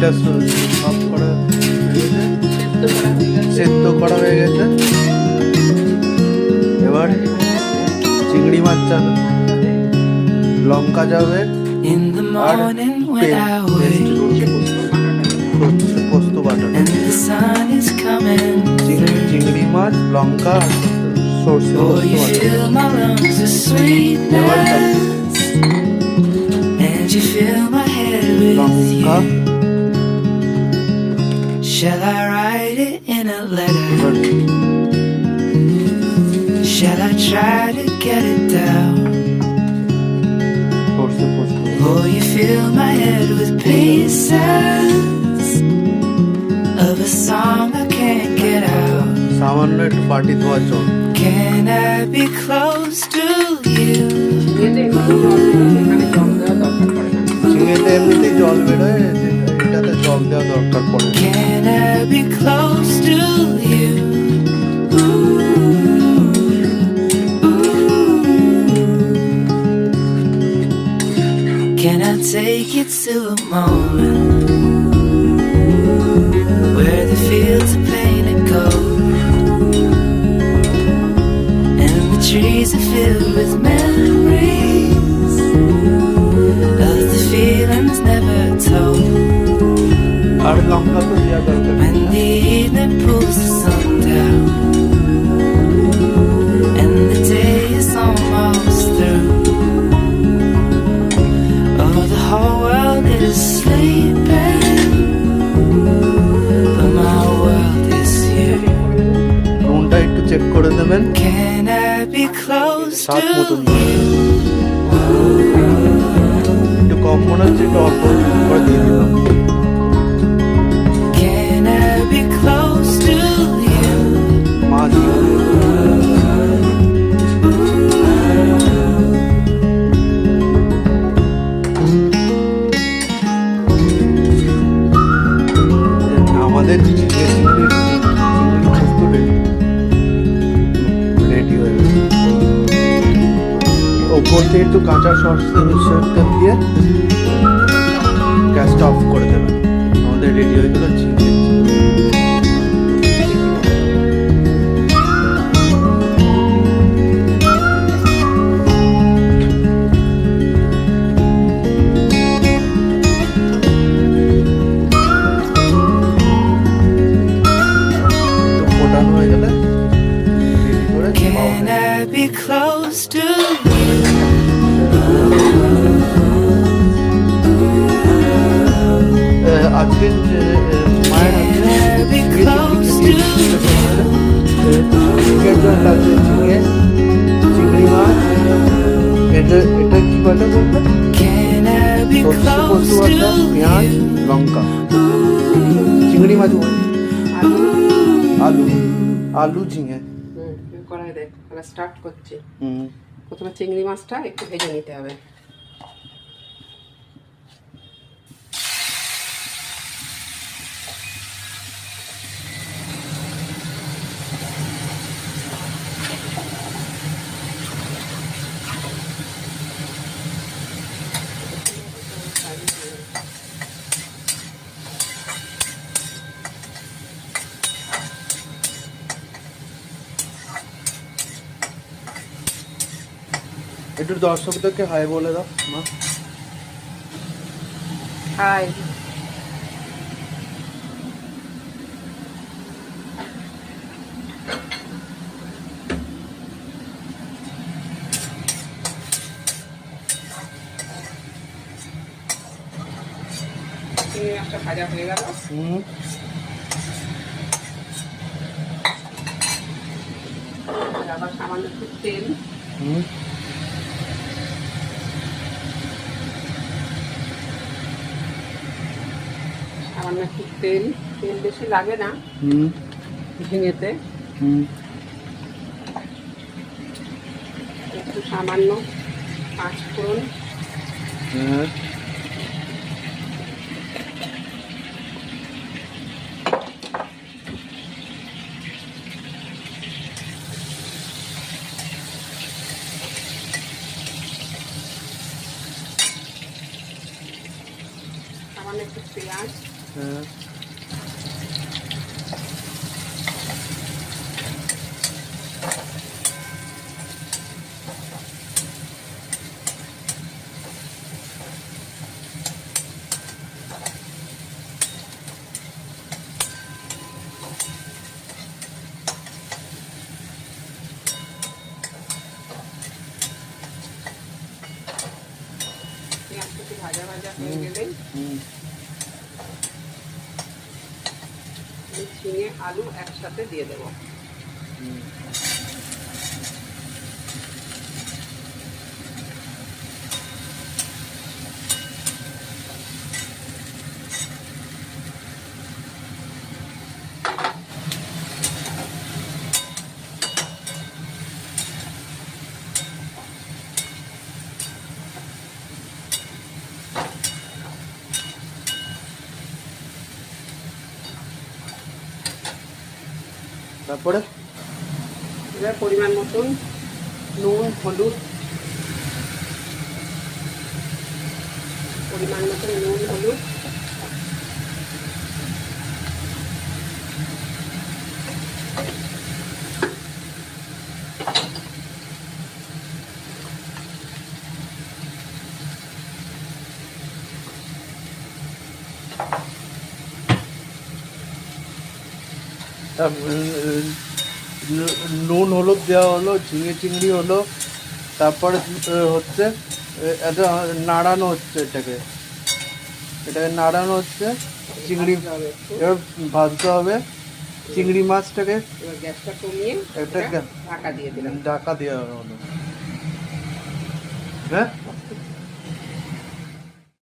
এটা সব করা সেদ্ধ করা হয়ে গেছে। এবার চিংড়ি মাছ যাবে, লঙ্কা যাবে আর পোস্ত বাটা, চিংড়ি মাছ, লঙ্কা, সর্ষে লঙ্কা। Shall I write it in a letter? Shall I try to get it down? Oh, you fill my head with pieces of a song I can't get out. সামান্য একটু পাটি ধোয়া জল। Can I be close to you? চিংড়িতে এমনিতেই জল বেরোয়, এটাতে জল দেওয়া দরকার পড়ে। Can I be close to you? Can I take you to a moment where the fields are painted gold and the trees are filled with memories of the feelings never told? আর লঙ্কা তো দেওয়া দরকার। When the evening pulls the sun down and the day is almost through, oh, the whole world is sleeping, but my world is you. নুনটা একটু check করে দেবেন। Can I be close স্বাদ to মতন you? একটু কম মনে হচ্ছে, একটু অল্প করে দিয়ে দিলাম। Can I be close to you? মাছ আমাদের রেডি হয়ে গেছে। ওপর থেকে একটু কাঁচা সরষে দিয়ে গ্যাসটা অফ করে দেবেন। আমাদের রেডি হয়ে গেল চিংড়ি। ফোটানো হয়ে গেলে রেডি করে Can I be close to you? আজকে মায়ের Can I be close to you? চিংড়ি মাছ, এটা কি বাটা বলবে? Can I be সর্ষে পোস্ত close বাটা, to পেঁয়াজ, you? লঙ্কা, চিংড়ি মাছ, আলু, আলু ঝিঙে। কড়াই দেখ, তাহলে স্টার্ট করছি। হুম, প্রথমে চিংড়ি মাছটা একটু ভেজে নিতে হবে। একটু দর্শকদেরকে হাই বলে দাও মা। হাই। চিংড়ি মাছটা ভাজা হয়ে গেল। আবার সামান্য একটু তেল, সামান্য একটু তেল, তেল বেশি লাগে না ঝিঙেতে। একটু সামান্য পাঁচফোড়ন, সামান্য একটু পেঁয়াজ, হ্যাঁ পেঁয়াজটা একটু ভাজা ভাজা হয়ে গেলেই হুম আমি ঝিঙে আলু একসাথে দিয়ে দেবো। হুম তারপরে এবার পরিমাণ মতন নুন হলুদ, পরিমাণ মতন নুন হলুদ, নুন হলুদ দেওয়া হলো, ঝিঙে চিংড়ি হলো, তারপরে হচ্ছে এটা নাড়ানো হচ্ছে, এটাকে নাড়ানো হচ্ছে চিংড়ি, ভাজতে হবে একটু। এবার ভাজতে হবে চিংড়ি মাছটাকে। এবার গ্যাসটা কমিয়ে এটা এটা ঢাকা দিয়ে দিলাম। ঢাকা দেওয়া হলো, হ্যাঁ